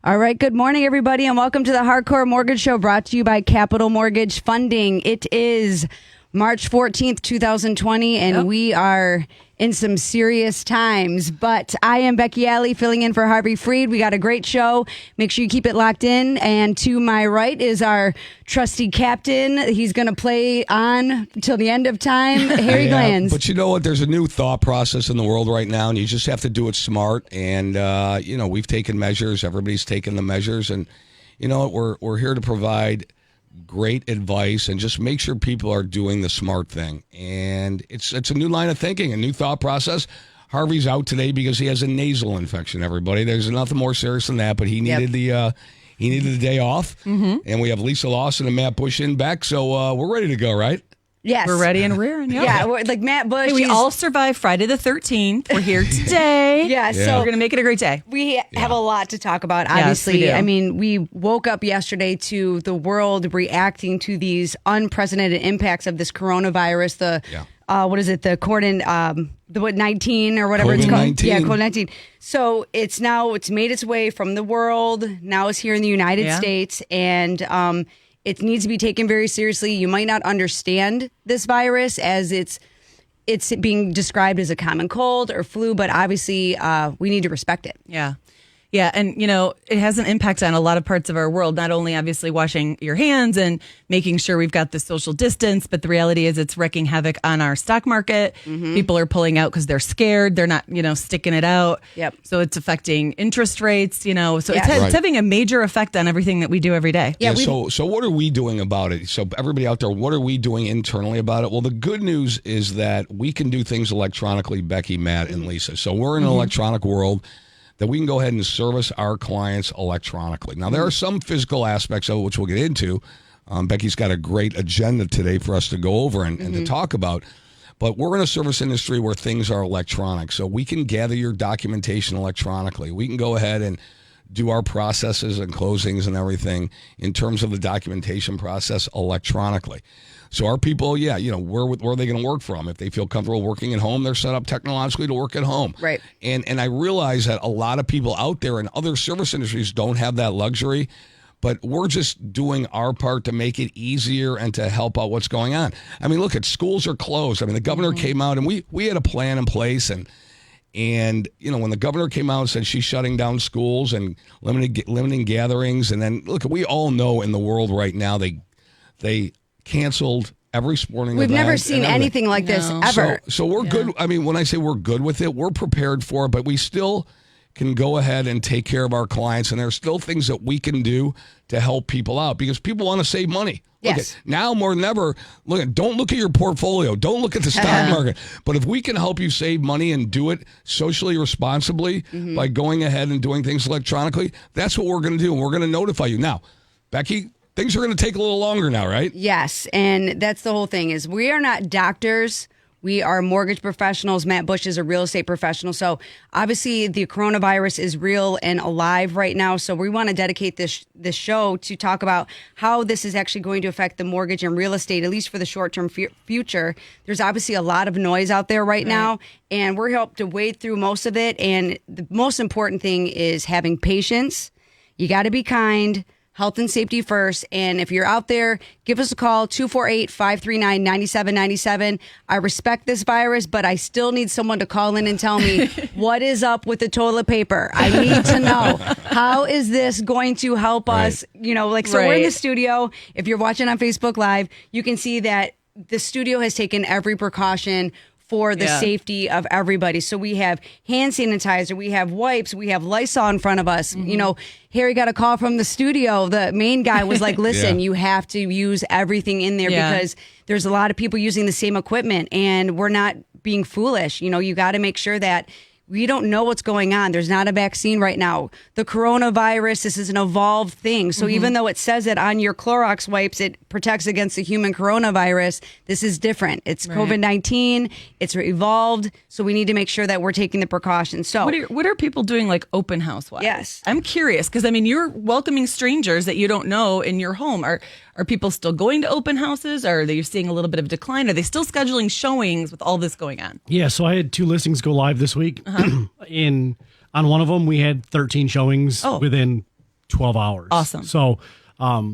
All right. Good morning, everybody, and welcome to the Hardcore Mortgage Show brought to you by Capital Mortgage Funding. It is March 14th, 2020, and we are in some serious times. But I am Becky Alley filling in for Harvey Freed. We got a great show. Make sure you keep it locked in. And to my right is our trusty captain. He's going to play on till the end of time, Harry Glanz. But you know what? There's a new thought process in the world right now, and you just have to do it smart. And, we've taken measures. Everybody's taken the measures. And, you know what? We're here to provide great advice and just make sure people are doing the smart thing. And it's a new line of thinking, a new thought process. Harvey's out today because he has a nasal infection, everybody. There's nothing more serious than that, but he needed the day off. Mm-hmm. And we have Lisa Lawson and Matt Bush in back, so we're ready to go, right? Yes. We're ready and rearing. Yeah, we're, like Matt Bush. Hey, we all survived Friday the 13th. We're here today. So we're going to make it a great day. We have a lot to talk about, obviously. Yes, we do. I mean, we woke up yesterday to the world reacting to these unprecedented impacts of this coronavirus, the 19 or whatever it's called. COVID-19. Yeah, COVID-19. So it's made its way from the world. Now it's here in the United States. And it needs to be taken very seriously. You might not understand this virus as it's being described as a common cold or flu, but obviously we need to respect it. Yeah. Yeah. And, it has an impact on a lot of parts of our world, not only obviously washing your hands and making sure we've got the social distance, but the reality is it's wreaking havoc on our stock market. Mm-hmm. People are pulling out because they're scared. They're not, sticking it out. Yep. So it's affecting interest rates, so it's having a major effect on everything that we do every day. Yeah. So what are we doing about it? So everybody out there, what are we doing internally about it? Well, the good news is that we can do things electronically, Becky, Matt, and Lisa. So we're in an electronic world that we can go ahead and service our clients electronically. Now, there are some physical aspects of it, which we'll get into. Becky's got a great agenda today for us to go over and to talk about. But we're in a service industry where things are electronic. So we can gather your documentation electronically. We can go ahead and do our processes and closings and everything in terms of the documentation process electronically. So our people, where are they going to work from? If they feel comfortable working at home, they're set up technologically to work at home. Right. And I realize that a lot of people out there in other service industries don't have that luxury, but we're just doing our part to make it easier and to help out what's going on. I mean, look, schools are closed. I mean, the governor came out and we had a plan in place and when the governor came out and said she's shutting down schools and limiting gatherings, and then look, we all know in the world right now they canceled every sporting event. We've never seen anything like this ever. So we're good. I mean, when I say we're good with it, we're prepared for it, but we still can go ahead and take care of our clients, and there's still things that we can do to help people out because people want to save money. Yes. Now more than ever, don't look at your portfolio. Don't look at the stock market. But if we can help you save money and do it socially responsibly by going ahead and doing things electronically, that's what we're going to do, and we're going to notify you. Now, Becky, things are going to take a little longer now, right? Yes, and that's the whole thing is we are not doctors. We are mortgage professionals. Matt Bush is a real estate professional. So obviously the coronavirus is real and alive right now. So we want to dedicate this show to talk about how this is actually going to affect the mortgage and real estate, at least for the short-term future. There's obviously a lot of noise out there right now, and we're helped to wade through most of it. And the most important thing is having patience. You got to be kind. Health and safety first. And if you're out there, give us a call, 248-539-9797. I respect this virus, but I still need someone to call in and tell me what is up with the toilet paper. I need to know. How is this going to help us? We're in the studio. If you're watching on Facebook Live, you can see that the studio has taken every precaution for the safety of everybody. So we have hand sanitizer, we have wipes, we have Lysol in front of us. Harry got a call from the studio. The main guy was like, listen, you have to use everything in there because there's a lot of people using the same equipment and we're not being foolish. You got to make sure that we don't know what's going on. There's not a vaccine right now. The coronavirus, this is an evolved thing. So even though it says that on your Clorox wipes, it protects against the human coronavirus, this is different. It's COVID-19. It's evolved. So we need to make sure that we're taking the precautions. So what are people doing like open house wise? Yes. I'm curious because, you're welcoming strangers that you don't know in your home. Are people still going to open houses? Are they seeing a little bit of decline? Are they still scheduling showings with all this going on? Yeah, so I had 2 listings go live this week. On one of them, we had 13 showings within 12 hours. Awesome. So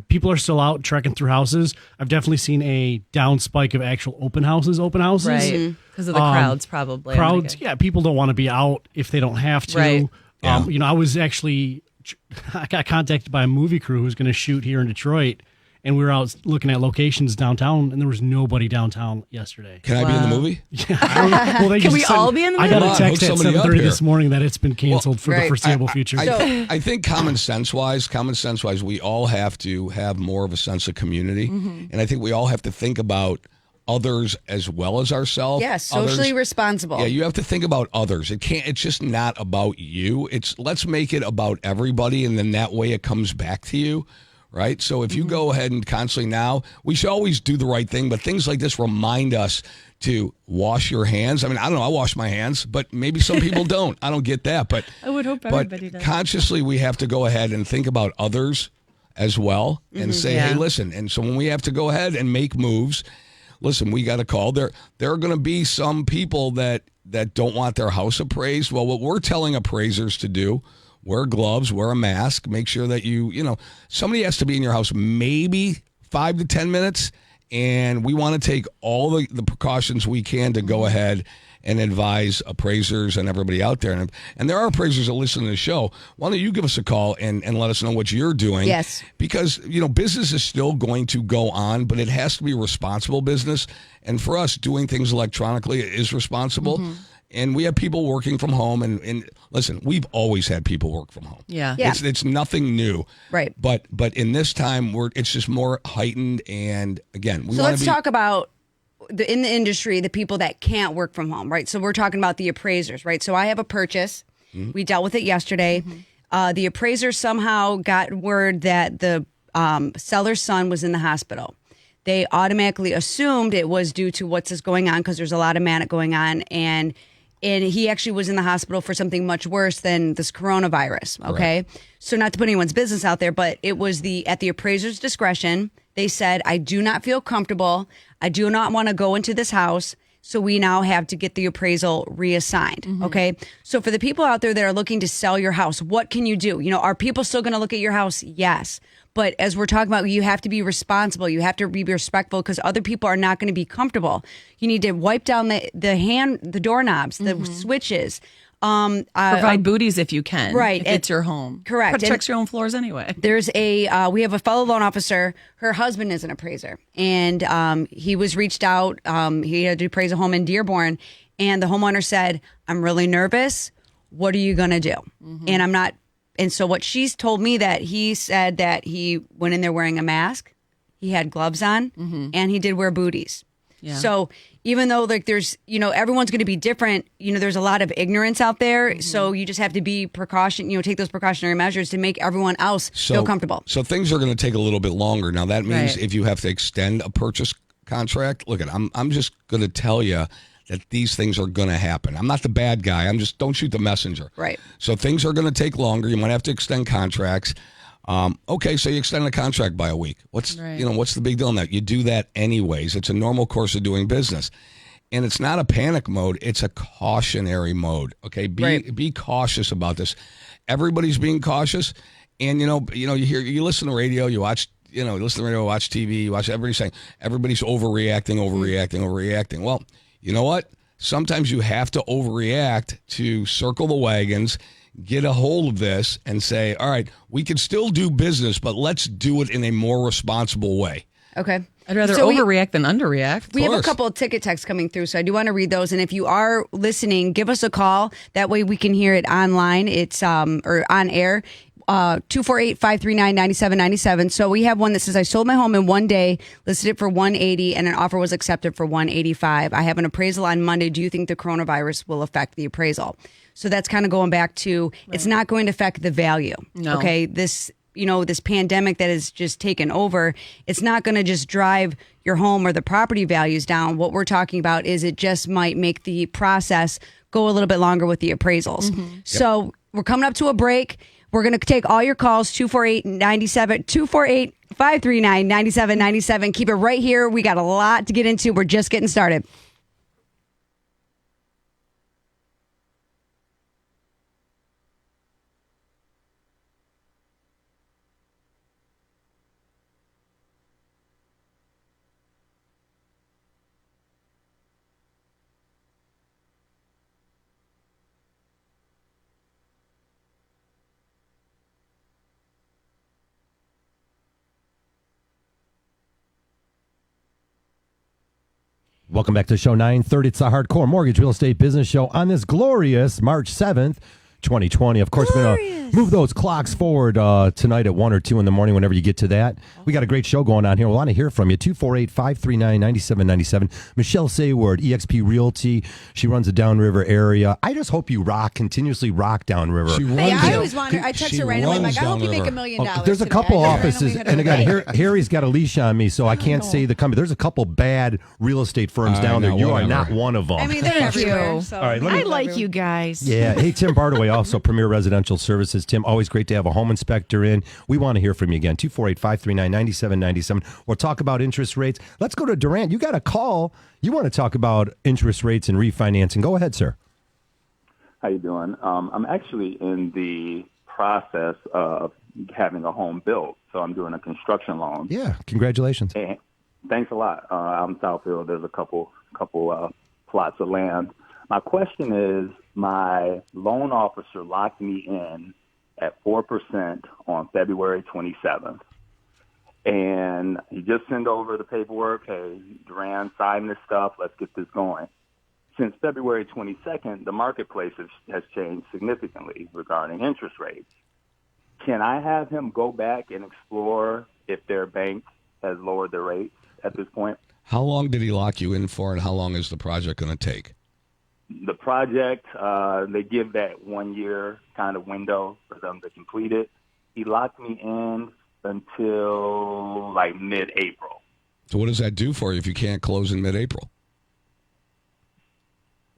people are still out trekking through houses. I've definitely seen a down spike of actual open houses. Right. Because of the crowds, probably. Crowds, yeah. People don't want to be out if they don't have to. Right. Yeah. I was actually, I got contacted by a movie crew who's going to shoot here in Detroit. And we were out looking at locations downtown, and there was nobody downtown yesterday. Can I be in the movie? Yeah, I don't know. Well, Can we all be in the I got movie? a text Hook at somebody up 7:30 here. this morning that it's been canceled for the right. foreseeable future. I think common sense wise, we all have to have more of a sense of community. And I think we all have to think about others as well as ourselves. Yeah, socially responsible. Yeah, you have to think about others. It's just not about you. Let's make it about everybody, and then that way it comes back to you. Right? So if you go ahead and constantly now, we should always do the right thing, but things like this remind us to wash your hands. I mean, I don't know, I wash my hands, but maybe some people don't. I don't get that, but I would hope everybody does. Consciously we have to go ahead and think about others as well and say, hey, listen, and so when we have to go ahead and make moves, listen, we got a call. There are going to be some people that don't want their house appraised. Well, what we're telling appraisers to do, wear gloves, wear a mask, make sure that somebody has to be in your house maybe 5 to 10 minutes, and we want to take all the precautions we can to go ahead and advise appraisers and everybody out there. And there are appraisers that listen to the show. Why don't you give us a call and let us know what you're doing? Yes. Because, business is still going to go on, but it has to be responsible business. And for us, doing things electronically is responsible. And we have people working from home. And listen, we've always had people work from home. Yeah. It's nothing new. Right. But in this time, it's just more heightened. And again, So let's talk about in the industry, the people that can't work from home, right? So we're talking about the appraisers, right? So I have a purchase. We dealt with it yesterday. The appraiser somehow got word that the seller's son was in the hospital. They automatically assumed it was due to what's going on because there's a lot of manic going on. And he actually was in the hospital for something much worse than this coronavirus, okay? Right. So not to put anyone's business out there, but it was at the appraiser's discretion. They said, I do not feel comfortable. I do not want to go into this house. So we now have to get the appraisal reassigned, okay? So for the people out there that are looking to sell your house, what can you do? Are people still going to look at your house? Yes. But as we're talking about, you have to be responsible. You have to be respectful because other people are not going to be comfortable. You need to wipe down the doorknobs, the switches. Provide booties if you can. Right. If it's your home. Correct. Protects your own floors anyway. There's we have a fellow loan officer. Her husband is an appraiser. And he was reached out. He had to appraise a home in Dearborn. And the homeowner said, I'm really nervous. What are you going to do? And I'm not. And so what she's told me that he said that he went in there wearing a mask, he had gloves on, and he did wear booties. Yeah. So even though there's, everyone's going to be different, there's a lot of ignorance out there. So you just have to be take those precautionary measures to make everyone else feel comfortable. So things are going to take a little bit longer. Now that means if you have to extend a purchase contract, look, I'm just going to tell you that these things are going to happen. I'm not the bad guy. Don't shoot the messenger. Right. So things are going to take longer. You might have to extend contracts. Okay, so you extend the contract by a week. What's the big deal in that? You do that anyways. It's a normal course of doing business. And it's not a panic mode. It's a cautionary mode. Okay, be cautious about this. Everybody's being cautious. And, you listen to radio, you watch, listen to radio, watch TV, you watch everybody saying everybody's overreacting. Well, you know what? Sometimes you have to overreact to circle the wagons, get a hold of this, and say, all right, we can still do business, but let's do it in a more responsible way. Okay. I'd rather overreact than underreact. We have a couple of ticket texts coming through, so I do want to read those. And if you are listening, give us a call. That way we can hear it online. It's or on air. 248-539-9797. So we have one that says, I sold my home in one day, listed it for $180, and an offer was accepted for $185. I have an appraisal on Monday. Do you think the coronavirus will affect the appraisal? So that's kind of going back to, it's not going to affect the value. No. Okay. This pandemic that has just taken over, it's not going to just drive your home or the property values down. What we're talking about is it just might make the process go a little bit longer with the appraisals. So we're coming up to a break. We're going to take all your calls, 248-539-9797. Keep it right here. We got a lot to get into. We're just getting started. Welcome back to the show, 9:30. It's the Hardcore Mortgage Real Estate Business Show on this glorious March 7th, 2020. Of course, we're going to move those clocks forward tonight at 1 or 2 in the morning whenever you get to that. We got a great show going on here. We want to hear from you. 248-539-9797. Michelle Sayward, eXp Realty. She runs the Downriver area. I just hope you continuously rock Downriver. I always wonder. I text her randomly. I'm like, I hope you make $1 million. There's a couple offices. And again, Harry's got a leash on me, so I can't say the company. There's a couple bad real estate firms down there. You are not one of them. I mean, they're everywhere. So. All right, I like you guys. Yeah. Hey, Tim Bardaway, also Premier Residential Services. Tim, always great to have a home inspector in. We want to hear from you again. 248-539-9797. We'll talk about interest rates. Let's go to Durant. You got a call. You want to talk about interest rates and refinancing. Go ahead, sir. How you doing? I'm actually in the process of having a home built, so I'm doing a construction loan. Yeah, congratulations. Hey, thanks a lot. Out in Southfield, there's a couple plots of land. My question is, my loan officer locked me in at 4% on February 27th. And he just sent over the paperwork. Hey, Duran, sign this stuff. Let's get this going. Since February 22nd, the marketplace has changed significantly regarding interest rates. Can I have him go back and explore if their bank has lowered their rates at this point? How long did he lock you in for, and how long is the project going to take? The project, they give that 1 year kind of window for them to complete it. He locked me in until like mid-April. So what does that do for you if you can't close in mid-April?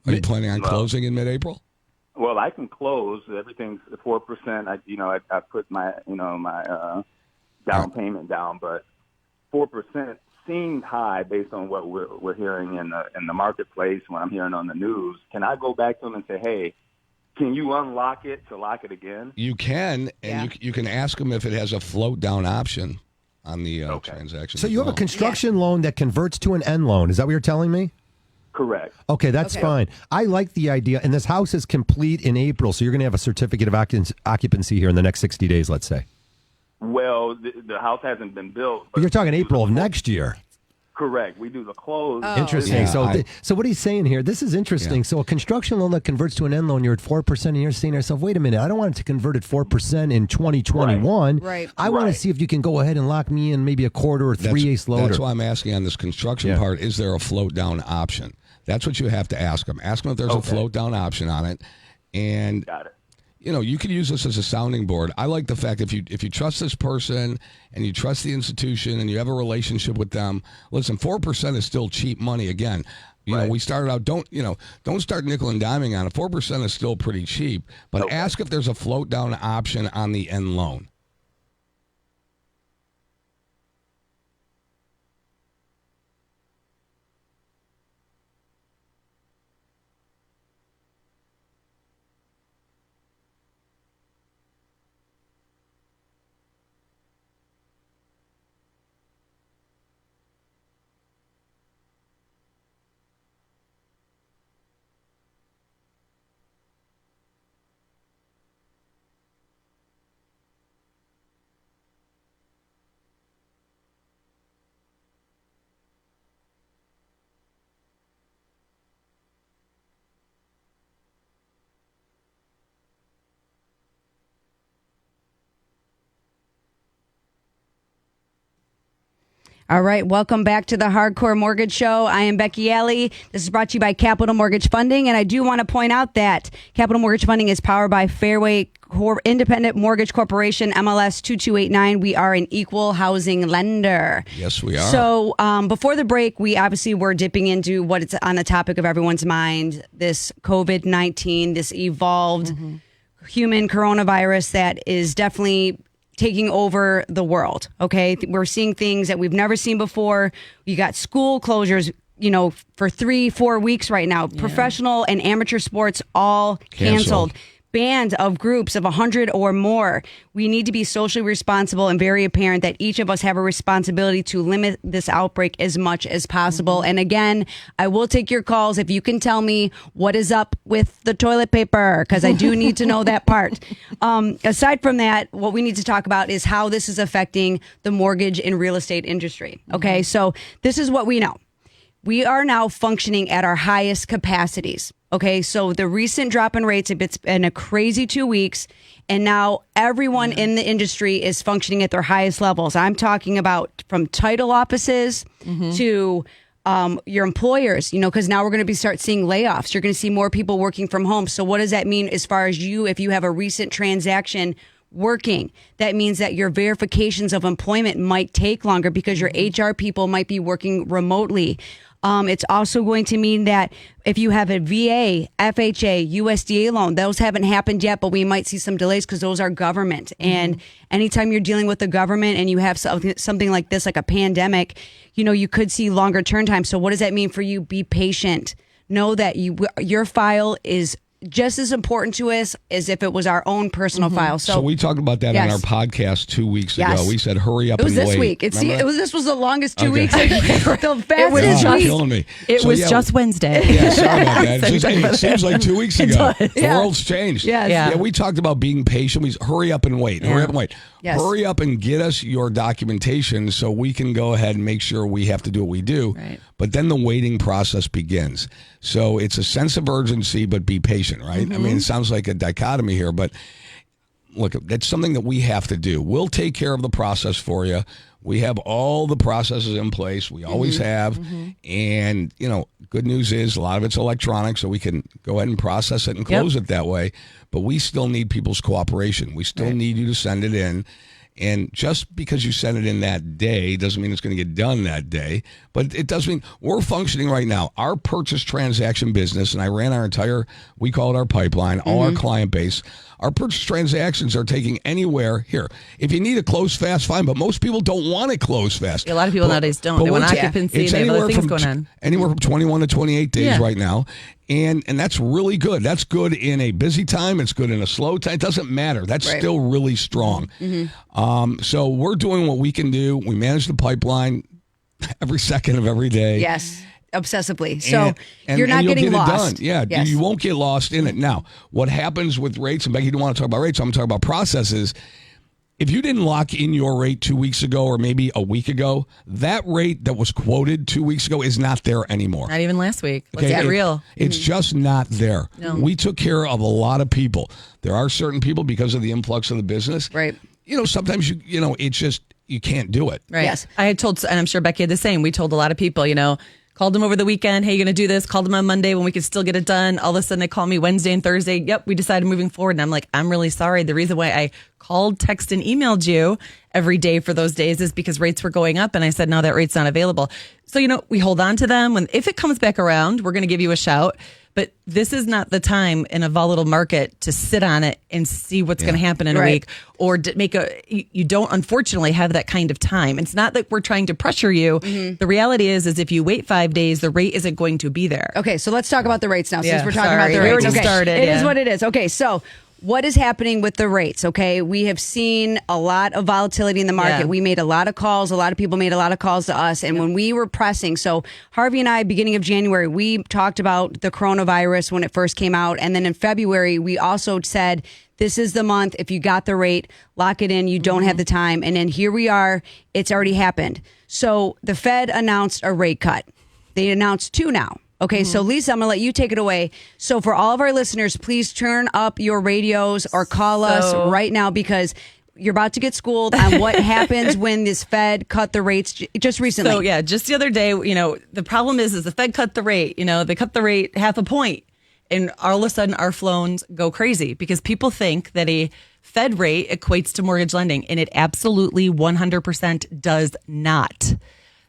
Are you planning on closing in mid-April? Well, I can close. Everything's 4%. I put my down payment down, but 4% seemed high based on what we're hearing in the marketplace, when I'm hearing on the news. Can I go back to them and say, hey, can you unlock it to lock it again? You can, and you can ask them if it has a float down option on the transaction. So you have a construction loan that converts to an end loan. Is that what you're telling me? Correct. Okay, that's fine. I like the idea. And this house is complete in April, so you're going to have a certificate of occupancy here in the next 60 days, let's say. Well, the house hasn't been built. But you're talking April of next year. Correct. We do the close. Oh. Interesting. Yeah, so what he's saying here, this is interesting. Yeah. So a construction loan that converts to an end loan, you're at 4%, and you're saying to yourself, wait a minute, I don't want it to convert at 4% in 2021. Right. I want to see if you can go ahead and lock me in maybe a quarter or 3/8 loader. That's why I'm asking on this construction part, is there a float down option? That's what you have to ask them. Ask them if there's a float down option on it. And got it. You know, you could use this as a sounding board. I like the fact if you trust this person and you trust the institution and you have a relationship with them, listen, 4% is still cheap money. Again, you know, we started out, don't start nickel and diming on it. 4% is still pretty cheap, but ask if there's a float down option on the end loan. All right, welcome back to the Hardcore Mortgage Show. I am Becky Alley. This is brought to you by Capital Mortgage Funding, and I do want to point out that Capital Mortgage Funding is powered by Fairway Independent Mortgage Corporation, MLS 2289. We are an equal housing lender. Yes, we are. So before the break, we obviously were dipping into what it's on the topic of everyone's mind, this COVID-19, this evolved human coronavirus that is definitely taking over the world. Okay. We're seeing things that we've never seen before. You got school closures, you know, for 3-4 weeks right now. Yeah. Professional and amateur sports all canceled. Band of groups of 100 or more. We need to be socially responsible and very apparent that each of us have a responsibility to limit this outbreak as much as possible. And again, I will take your calls if you can tell me what is up with the toilet paper, because I do need to know that part. Aside from that, what we need to talk about is how this is affecting the mortgage and real estate industry. Okay, so this is what we know. we are now functioning at our highest capacities. Okay, so the recent drop in rates, it's been a crazy 2 weeks, and now everyone in the industry is functioning at their highest levels. I'm talking about from title offices to your employers, because now we're going to start seeing layoffs. You're going to see more people working from home. So what does that mean as far as you, if you have a recent transaction working, that means that your verifications of employment might take longer because your HR people might be working remotely. It's also going to mean that if you have a VA, FHA, USDA loan, those haven't happened yet, but we might see some delays because those are government. And anytime you're dealing with the government and you have something like this, like a pandemic, you could see longer turn time. So what does that mean for you? Be patient. Know that your file is just as important to us as if it was our own personal file. So we talked about that on our podcast 2 weeks ago. We said, hurry up and wait. It was this week. This was the longest 2 weeks. It was just Wednesday. Yeah, sorry about that. It seems like 2 weeks ago. The world's changed. Yes. Yeah, we talked about being patient. We hurry up and wait. Hurry up and wait. Yes. Hurry up and get us your documentation so we can go ahead and make sure we have to do what we do. Right. But then the waiting process begins. So it's a sense of urgency, but be patient, right? I mean, it sounds like a dichotomy here, but look, that's something that we have to do. We'll take care of the process for you. We have all the processes in place. We always have. And, good news is a lot of it's electronic, so we can go ahead and process it and close it that way. But we still need people's cooperation. We still need you to send it in. And just because you send it in that day doesn't mean it's going to get done that day. But it does mean we're functioning right now. Our purchase transaction business, and I ran we call it our pipeline, all our client base. Our purchase transactions are taking anywhere here. If you need it close fast, fine. But most people don't want it close fast. A lot of people nowadays don't. They want occupancy. They have other things going on. Anywhere from 21 to 28 days right now. And that's really good. That's good in a busy time. It's good in a slow time. It doesn't matter. That's still really strong. So we're doing what we can do. We manage the pipeline every second of every day. Yes. Obsessively. So you're not getting lost. Yeah, yes. You won't get lost in it. Now, what happens with rates, and Becky, you don't want to talk about rates, I'm going to talk about processes. If you didn't lock in your rate 2 weeks ago or maybe a week ago, that rate that was quoted 2 weeks ago is not there anymore. Not even last week. Let's get real. It's just not there. No. We took care of a lot of people. There are certain people, because of the influx of the business. Right. Sometimes, it's just, you can't do it. Right. Yes. I had told, and I'm sure Becky had the same. We told a lot of people, called them over the weekend. Hey, you going to do this? Called them on Monday when we could still get it done. All of a sudden they call me Wednesday and Thursday. Yep, we decided moving forward. And I'm like, I'm really sorry. The reason why I called, text, and emailed you every day for those days is because rates were going up. And I said, no, that rate's not available. So, we hold on to them. If it comes back around, we're going to give you a shout. But this is not the time in a volatile market to sit on it and see what's going to happen in a week, or you don't unfortunately have that kind of time. It's not that we're trying to pressure you. The reality is if you wait 5 days, the rate isn't going to be there. Okay, so let's talk about the rates now, since we're talking about the We rates. already started. It is what it is. Okay, so what is happening with the rates? Okay, we have seen a lot of volatility in the market. Yeah. We made a lot of calls. A lot of people made a lot of calls to us. And when we were pressing, so Harvey and I, beginning of January, we talked about the coronavirus when it first came out. And then in February, we also said, this is the month. If you got the rate, lock it in. You don't have the time. And then here we are. It's already happened. So the Fed announced a rate cut. They announced 2 now. Okay, so Lisa, I'm going to let you take it away. So for all of our listeners, please turn up your radios or call us right now, because you're about to get schooled on what happens when this Fed cut the rates just recently. So, just the other day, the problem is the Fed cut the rate. They cut the rate 0.5 point. And all of a sudden, our loans go crazy because people think that a Fed rate equates to mortgage lending, and it absolutely 100% does not.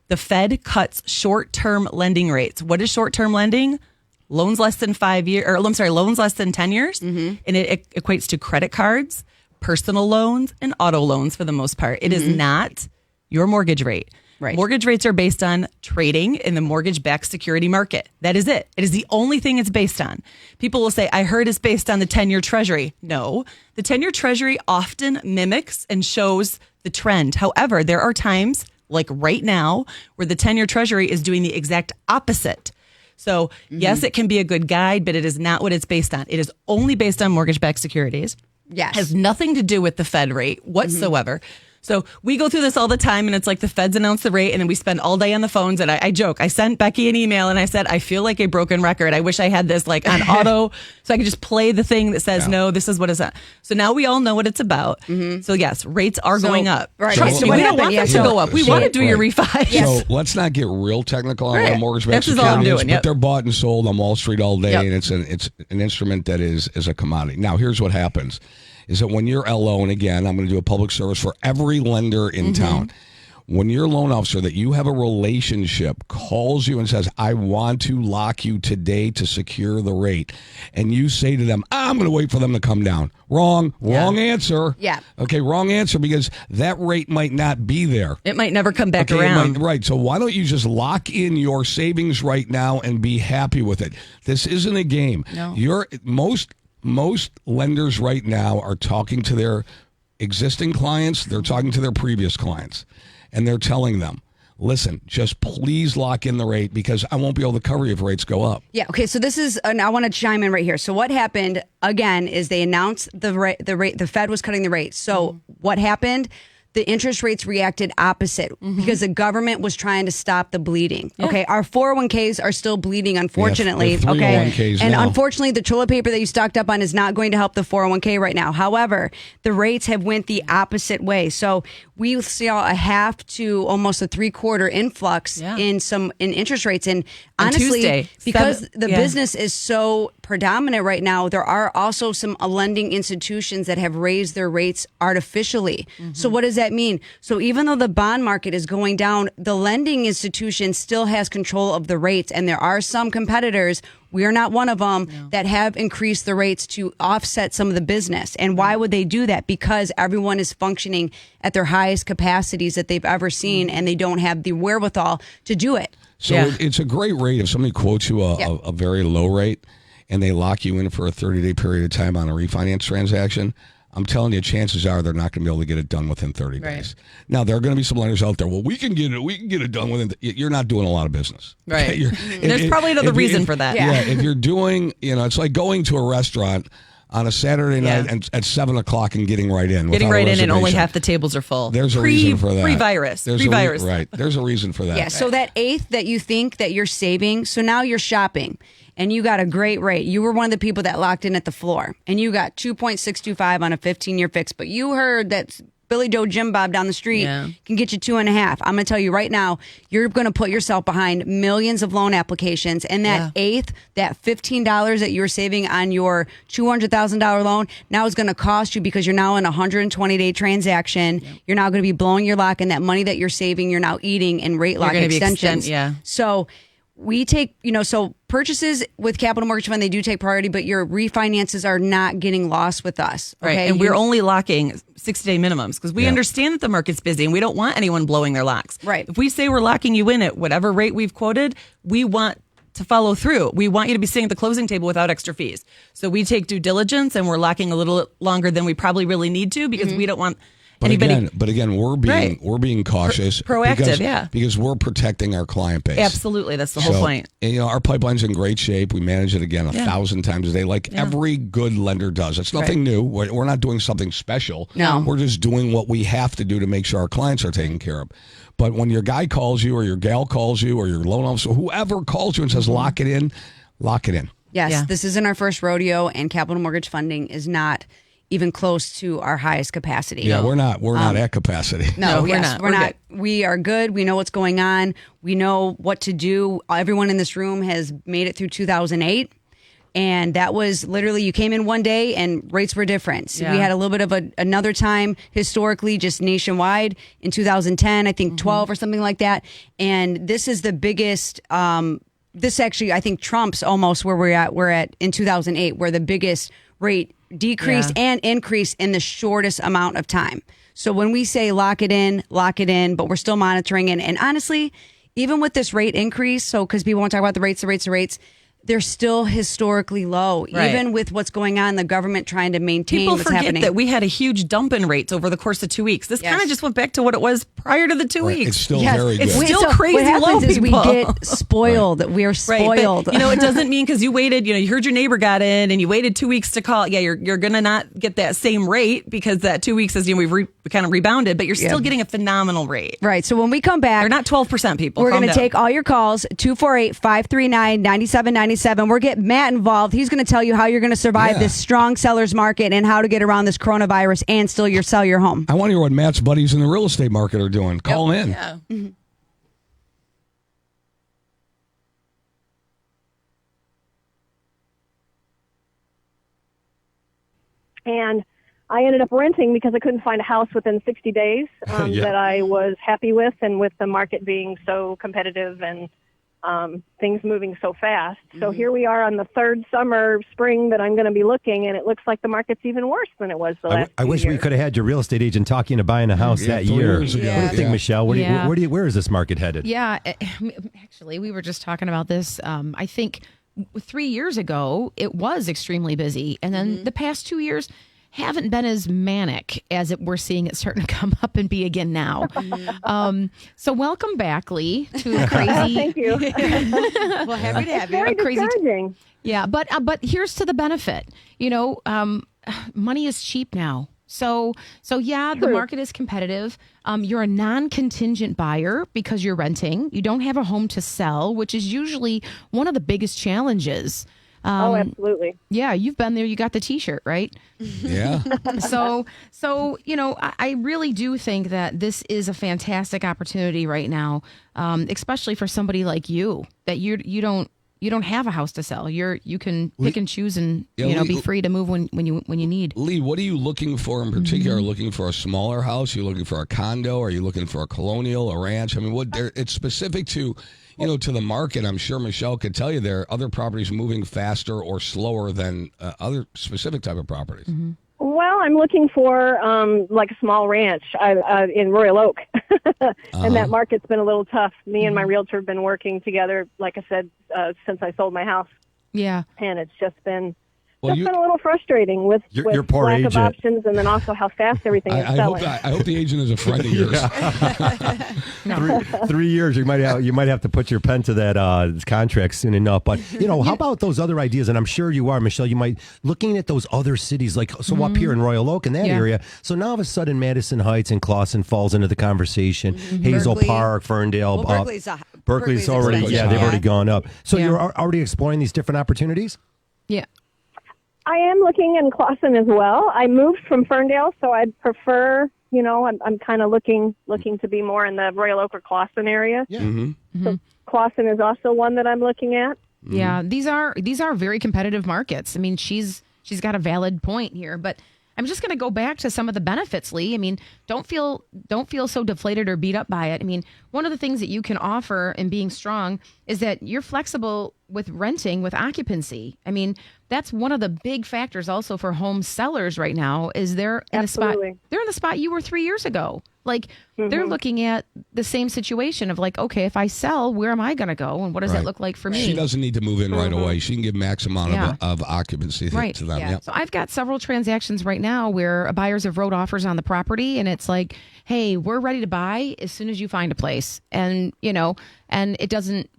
The Fed cuts short-term lending rates. What is short-term lending? Loans less than 5 years, or I'm sorry, loans less than 10 years. And it equates to credit cards, personal loans, and auto loans for the most part. It is not your mortgage rate. Right. Mortgage rates are based on trading in the mortgage-backed security market. That is it. It is the only thing it's based on. People will say, I heard it's based on the 10-year treasury. No, the 10-year treasury often mimics and shows the trend. However, there are times, like right now, where the 10-year treasury is doing the exact opposite. So, yes, it can be a good guide, but it is not what it's based on. It is only based on mortgage-backed securities. Yes. Has nothing to do with the Fed rate whatsoever. So we go through this all the time, and it's like the feds announce the rate, and then we spend all day on the phones. And I joke. I sent Becky an email, and I said, I feel like a broken record. I wish I had this like on auto, so I could just play the thing that says, no, this is what it's at. So now we all know what it's about. So yes, rates are going up. Right. Trust me, we don't want them to go up. We want to do your refi. So let's not get real technical on what a mortgage-backed This is all I'm security is, doing, but they're bought and sold on Wall Street all day, Yep. and it's an instrument that is a commodity. Now, here's what happens. Is that when you're LO, and again, I'm going to do a public service for every lender in town. When your loan officer that you have a relationship calls you and says, I want to lock you today to secure the rate, and you say to them, I'm going to wait for them to come down. Wrong answer. Yeah. Okay, wrong answer, because that rate might not be there. It might never come back Okay, around. right. So why don't you just lock in your savings right now and be happy with it? This isn't a game. No. Most lenders right now are talking to their existing clients. They're talking to their previous clients, and they're telling them, listen, just please lock in the rate, because I won't be able to cover you if rates go up. Yeah. Okay. So this is, and I want to chime in right here. So what happened again is they announced the rate. The Fed was cutting the rate. So what happened? The interest rates reacted opposite because the government was trying to stop the bleeding. Yeah. Okay. Our 401ks are still bleeding, unfortunately. they're Okay. 301ks And now. unfortunately, the toilet paper that you stocked up on is not going to help the 401k right now. However, the rates have went the opposite way. So we saw a half to almost a 3/4 influx in interest rates. And On honestly, Tuesday, because the yeah. business is so predominant right now, there are also some lending institutions that have raised their rates artificially. So what does that mean? So even though the bond market is going down, the lending institution still has control of the rates. And there are some competitors, we are not one of them, that have increased the rates to offset some of the business. And why would they do that? Because everyone is functioning at their highest capacities that they've ever seen, and they don't have the wherewithal to do it. So Yeah. it's a great rate if somebody quotes you a very low rate and they lock you in for a 30-day period of time on a refinance transaction. I'm telling you, chances are they're not going to be able to get it done within 30 days. Now, there are going to be some lenders out there, well, we can get it done within. You're not doing a lot of business. Right. Okay? There's probably another reason for that. Yeah. If you're doing, it's like going to a restaurant on a Saturday night and at 7 o'clock and getting right in. Getting right in, and only reservation. half the tables are full. There's a reason for that. Pre-virus. Right. There's a reason for that. Yeah, so that eighth that you think that you're saving, so now you're shopping and you got a great rate. You were one of the people that locked in at the floor and you got 2.625 on a 15-year fix, but you heard that Billy Joe Jim Bob down the street can get you 2.5. I'm going to tell you right now, you're going to put yourself behind millions of loan applications, and that eighth, that $15 that you were saving on your $200,000 loan now is going to cost you, because you're now in a 120-day transaction. You're now going to be blowing your lock, and that money that you're saving, you're now eating in rate lock extensions. So we take, so purchases with Capital Mortgage Fund, they do take priority, but your refinances are not getting lost with us. Okay? Right. And we're only locking 60-day minimums because we understand that the market's busy and we don't want anyone blowing their locks. Right. If we say we're locking you in at whatever rate we've quoted, we want to follow through. We want you to be sitting at the closing table without extra fees. So we take due diligence, and we're locking a little longer than we probably really need to, because we don't want anybody. But again, we're being cautious, proactive, because we're protecting our client base. Absolutely, that's the whole point. And, our pipeline's in great shape. We manage it again 1,000 times a day, like every good lender does. It's nothing new. We're not doing something special. No, we're just doing what we have to do to make sure our clients are taken care of. But when your guy calls you, or your gal calls you, or your loan officer, whoever calls you and says, lock it in, lock it in. Yes, this isn't our first rodeo, and Capital Mortgage Funding is not even close to our highest capacity. Yeah, we're not at capacity. No, we're not. We're not. We are good. We know what's going on. We know what to do. Everyone in this room has made it through 2008. And that was literally, you came in one day and rates were different. So we had a little bit of another time historically, just nationwide in 2010, I think 12 or something like that. And this is the biggest, this actually, I think, trumps almost where we're at in 2008, where the biggest rate decrease and increase in the shortest amount of time. So when we say lock it in, but we're still monitoring it. And honestly, even with this rate increase, so because people want to talk about the rates, they're still historically low, Right. even with what's going on, the government trying to maintain People what's forget happening. that we had a huge dump in rates over the course of 2 weeks. This Yes. kind of just went back to what it was prior to the 2 Right. weeks. It's still Yes, very it's good. still so crazy what happens low, is we people. get spoiled. We are spoiled. Right, but, it doesn't mean because you waited, you heard your neighbor got in and you waited 2 weeks to call. Yeah, you're going to not get that same rate because that 2 weeks is, we kind of rebounded, but you're still getting a phenomenal rate. Right. So when we come back, They're not 12% people. we're Calm going to down. take all your calls, 248-539-9797. We're getting Matt involved. He's going to tell you how you're going to survive Yeah. this strong seller's market and how to get around this coronavirus and still sell your home. I want to hear what Matt's buddies in the real estate market are doing. Call him in. Yeah. And I ended up renting because I couldn't find a house within 60 days Yeah. that I was happy with, and with the market being so competitive and things moving so fast. So here we are on the third spring that I'm going to be looking, and it looks like the market's even worse than it was the last I few wish we years. could have had your real estate agent talking to buying a house that 3 year. years ago. What do you think, Yeah. Michelle? Yeah. Where is this market headed? Yeah, actually, we were just talking about this. I think 3 years ago, it was extremely busy. And then the past 2 years haven't been as manic as we're seeing it starting to come up and be again now. So welcome back, Lee, to a crazy. Thank you. Well, happy to have Very a crazy discouraging. Yeah, but here's to the benefit. Money is cheap now. So yeah, the True. market is competitive. You're a non-contingent buyer because you're renting. You don't have a home to sell, which is usually one of the biggest challenges. Oh, absolutely. Yeah, you've been there. You got the T-shirt, right? Yeah. So I really do think that this is a fantastic opportunity right now, especially for somebody like you that you don't have a house to sell. You can pick and choose and Yeah, be free to move when you need. Lee, what are you looking for in particular? Are you looking for a smaller house? Are you looking for a condo? Are you looking for a colonial, a ranch? I mean, it's specific to, to the market. I'm sure Michelle could tell you there are other properties moving faster or slower than other specific type of properties. Mm-hmm. Well, I'm looking for like a small ranch in Royal Oak, and that market's been a little tough. Me and my realtor have been working together, like I said, since I sold my house, Yeah. and it's just been Well, been a little frustrating with Your poor lack agent. of options, and then also how fast everything is I selling. hope the agent is a friend of yours. 3 years, you might have to put your pen to that contract soon enough. But how about those other ideas? And I'm sure you are, Michelle. You might looking at those other cities, like up here in Royal Oak in that Yeah. area. So now all of a sudden, Madison Heights and Clawson falls into the conversation. Hazel Berkeley. Park, Ferndale, Well, Berkeley's already expensive. they've already gone up. So Yeah. you're already exploring these different opportunities. Yeah. I am looking in Clawson as well. I moved from Ferndale, so I'd prefer, I'm kind of looking to be more in the Royal Oak or Clawson area. Yeah. Mm-hmm. So Clawson is also one that I'm looking at. Yeah, these are very competitive markets. I mean, she's got a valid point here, but I'm just going to go back to some of the benefits, Lee. I mean, don't feel so deflated or beat up by it. I mean, one of the things that you can offer in being strong is that you're flexible with renting with occupancy. I mean, that's one of the big factors also for home sellers right now is they're in Absolutely. the spot you were 3 years ago. Like they're looking at the same situation of like, okay, if I sell, where am I going to go? And what does Right. that look like for me? She doesn't need to move in right away. She can give max amount Yeah. of occupancy Right. to them. Yeah. Yep. So I've got several transactions right now where buyers have wrote offers on the property and it's like, hey, we're ready to buy as soon as you find a place. And, and it doesn't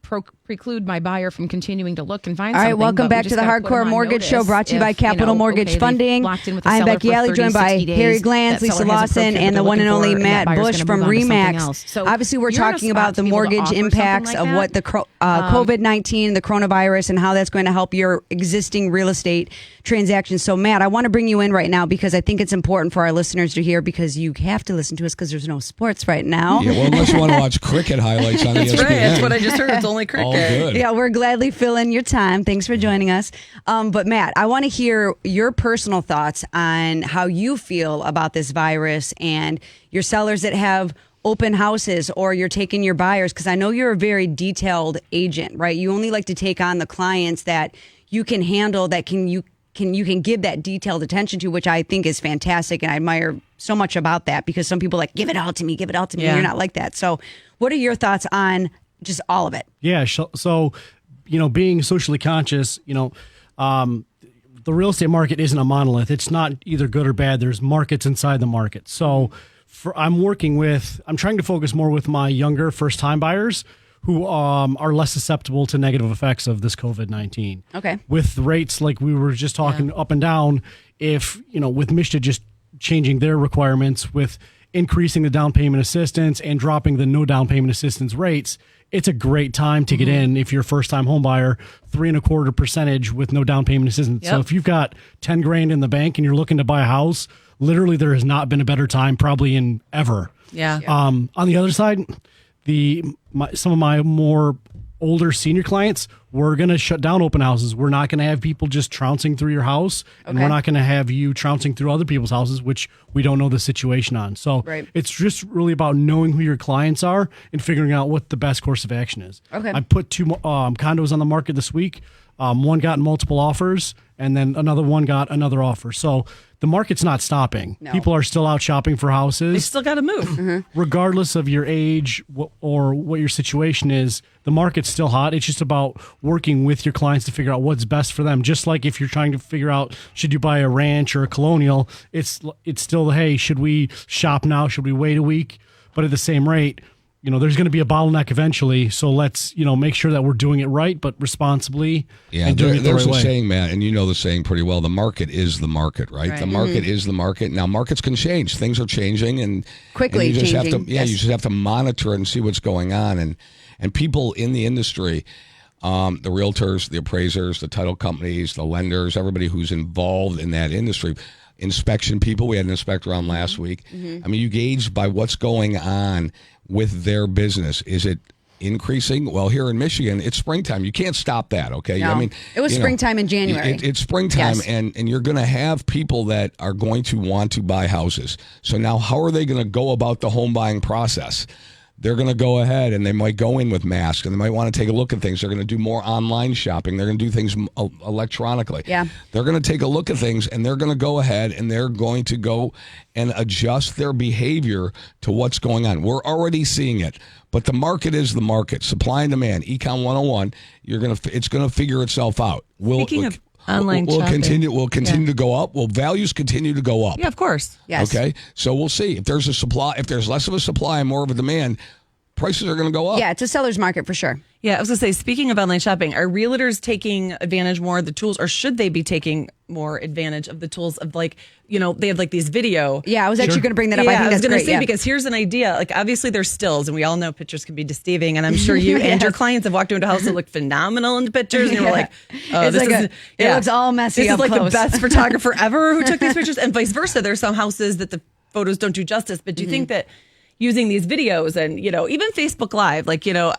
preclude my buyer from continuing to look and find All right, something. welcome but we back just to the gotta put them Hardcore on Mortgage Show, notice brought to you by if, Capital Mortgage okay, they've Funding. locked in with the I'm seller Becky for Alley, 30, joined by 60 days. Harry Glanz, That Lisa seller hasn't Lawson, proved and the they're one and looking only for, and that Matt buyer's Bush gonna from move on to something Remax. else. So Obviously, we're you're in a talking spot about the to be able to mortgage offer something impacts like of that. what the COVID-19, the coronavirus, and how that's going to help your existing real estate transactions. So, Matt, I want to bring you in right now because I think it's important for our listeners to hear because you have to listen to us because there's no sports right now. Yeah, well, unless you want to watch cricket highlights on ESPN. That's right. That's what I just heard. It's only cricket. All good. Yeah, we're gladly filling your time. Thanks for joining us. But Matt, I want to hear your personal thoughts on how you feel about this virus and your sellers that have open houses or you're taking your buyers, because I know you're a very detailed agent, right? You only like to take on the clients that you can handle, that you can give that detailed attention to, which I think is fantastic. And I admire so much about that because some people are like, give it all to me. Yeah. You're not like that. So what are your thoughts on just all of it? Yeah. So, being socially conscious, the real estate market isn't a monolith. It's not either good or bad. There's markets inside the market. So I'm trying to focus more with my younger first-time buyers who are less susceptible to negative effects of this COVID-19. Okay. With rates like we were just talking up and down, with Michigan just changing their requirements, with increasing the down payment assistance and dropping the no down payment assistance rates, it's a great time to get in if you're a first-time home buyer, 3.25% with no down payment assistance. Yep. So if you've got $10,000 in the bank and you're looking to buy a house, literally there has not been a better time probably in ever. Yeah. On the other side, some of my more older senior clients, we're going to shut down open houses. We're not going to have people just trouncing through your house, and we're not going to have you trouncing through other people's houses, which we don't know the situation on. So it's just really about knowing who your clients are and figuring out what the best course of action is. Okay. I put 2 condos on the market this week. One got multiple offers, and then another one got another offer. So the market's not stopping. No. People are still out shopping for houses. They still got to move. Regardless of your age or what your situation is, the market's still hot. It's just about working with your clients to figure out what's best for them. Just like if you're trying to figure out, should you buy a ranch or a colonial, it's still, hey, should we shop now? Should we wait a week? But at the same rate, there's going to be a bottleneck eventually. So let's, make sure that we're doing it right, but responsibly and doing it the there's right a way. saying, Matt, and you know the saying pretty well. The market is the market, right? The market is the market. Now, markets can change. Things are changing and Quickly and you just changing. have to, you just have to monitor it and see what's going on. And people in the industry, the realtors, the appraisers, the title companies, the lenders, everybody who's involved in that industry. Inspection people, we had an inspector on last week. I mean, you gauge by what's going on with their business. Is it increasing? Well, here in Michigan, it's springtime. You can't stop that, okay? No. I mean, It was springtime in January. It's springtime, Yes. and you're going to have people that are going to want to buy houses. So now how are they going to go about the home buying process? They're going to go ahead and they might go in with masks and they might want to take a look at things. They're going to do more online shopping. They're going to do things electronically. Yeah. They're going to take a look at things and they're going to go ahead and they're going to go and adjust their behavior to what's going on. We're already seeing it, but the market is the market. Supply and demand, Econ 101, it's going to figure itself out. Speaking of online we'll shopping. continue to go up. Will values continue to go up? Yeah, of course. Yes. Okay. So we'll see. If there's less of a supply and more of a demand, prices are going to go up. Yeah, it's a seller's market for sure. Yeah, I was going to say, speaking of online shopping, are realtors taking advantage more of the tools, or should they be taking more advantage of the tools of they have these video. Yeah, I was actually going to bring that up. Yeah, I think was that's going to great. say, Yeah. because here's an idea. Obviously there's stills, and we all know pictures can be deceiving. And I'm sure you and your clients have walked into a house that looked phenomenal in the pictures, and you were like, oh, It's this like is it looks all messy This up is like close. the best photographer ever who took these pictures, and vice versa. There's some houses that the photos don't do justice. But do you think that using these videos and, even Facebook Live,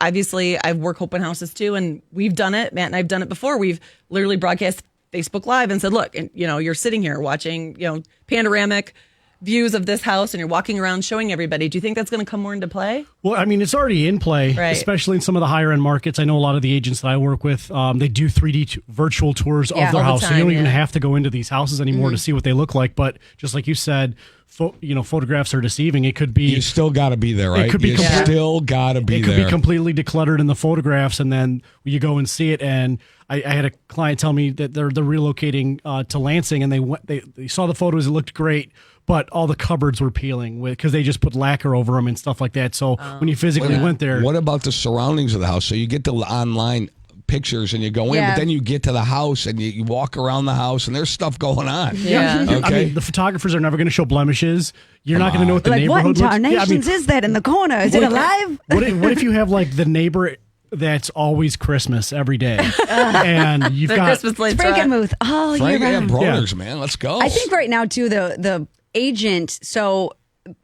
obviously I work open houses too, and we've done it. Matt and I've done it before. We've literally broadcast Facebook Live and said, look, and, you're sitting here watching, panoramic views of this house and you're walking around showing everybody. Do you think that's going to come more into play? Well, I mean, it's already in play, Right. especially in some of the higher end markets. I know a lot of the agents that I work with, they do 3D virtual tours Yeah. of their All the house. So you time, don't even yeah. have to go into these houses anymore to see what they look like. But just like you said, photographs are deceiving. It could be You still got to be there, right? could be you complete- still got to be it could there. be completely decluttered in the photographs, and then you go and see it. And I had a client tell me that they're relocating to Lansing, and they saw the photos. It looked great, but all the cupboards were peeling because they just put lacquer over them and stuff like that. So when you physically went there, What about the surroundings of the house? So you get the online pictures and you go in, Yeah. but then you get to the house and you walk around the house and there's stuff going on. Yeah. Okay. I mean, the photographers are never going to show blemishes. You're not going to know what the Like, what in neighborhood looks. tarnations is that in the corner? Is it alive? What if you have the neighbor that's always Christmas every day, and you've The got Christmas lights are on. Frankenmuth all year Frank, yeah, round. brothers, man. Let's go. I think right now too the agent. So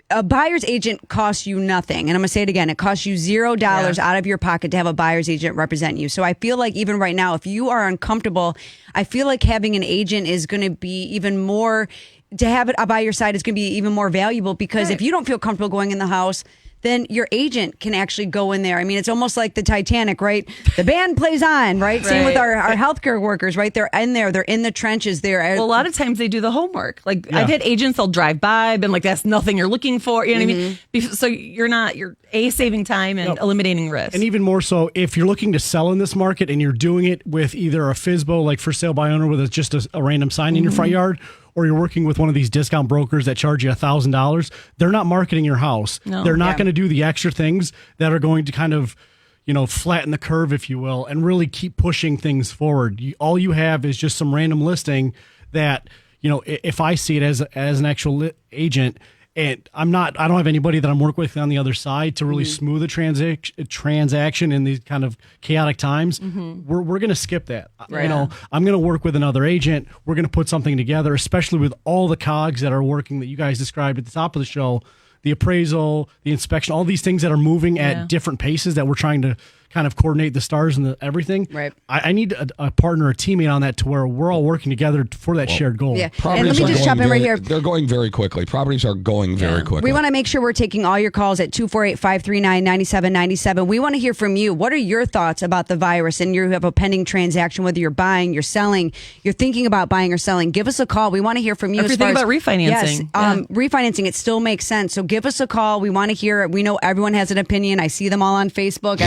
a buyer's agent costs you nothing, and I'm gonna say it again. It costs you $0 out of your pocket to have a buyer's agent represent you. So I feel like even right now, if you are uncomfortable, I feel like having an agent is going to be even more to have it by your side is going to be even more valuable because if you don't feel comfortable going in the house, then your agent can actually go in there. I mean, it's almost like the Titanic, right? The band plays on, right? Same with our healthcare workers, right? They're in there. They're in the trenches. Well, a lot of times they do the homework. Like I've had agents, they'll drive by, been like, that's nothing you're looking for. You know what I mean? So you're saving time and eliminating risk. And even more so, if you're looking to sell in this market and you're doing it with either a FSBO, like for sale by owner, with just a random sign in your front yard, or you're working with one of these discount brokers that charge you $1,000, they're not marketing your house. No. They're not going to do the extra things that are going to kind of, flatten the curve, if you will, and really keep pushing things forward. All you have is just some random listing that, if I see it as an actual agent, and I don't have anybody that I'm working with on the other side to really smooth a transaction in these kind of chaotic times. We're going to skip that. Right. I'm going to work with another agent. We're going to put something together, especially with all the cogs that are working that you guys described at the top of the show, the appraisal, the inspection, all these things that are moving at different paces that we're trying to kind of coordinate the stars and everything. Right. I need a partner, a teammate on that to where we're all working together for that shared goal. Yeah. And let me just jump in right here. They're going very quickly. Properties are going very quickly. We want to make sure we're taking all your calls at 248-539-9797. We want to hear from you. What are your thoughts about the virus? And you have a pending transaction, whether you're buying, you're selling, you're thinking about buying or selling. Give us a call. We want to hear from you. Or if you're thinking about refinancing. Yes, refinancing, it still makes sense. So give us a call. We want to hear it. We know everyone has an opinion. I see them all on Facebook.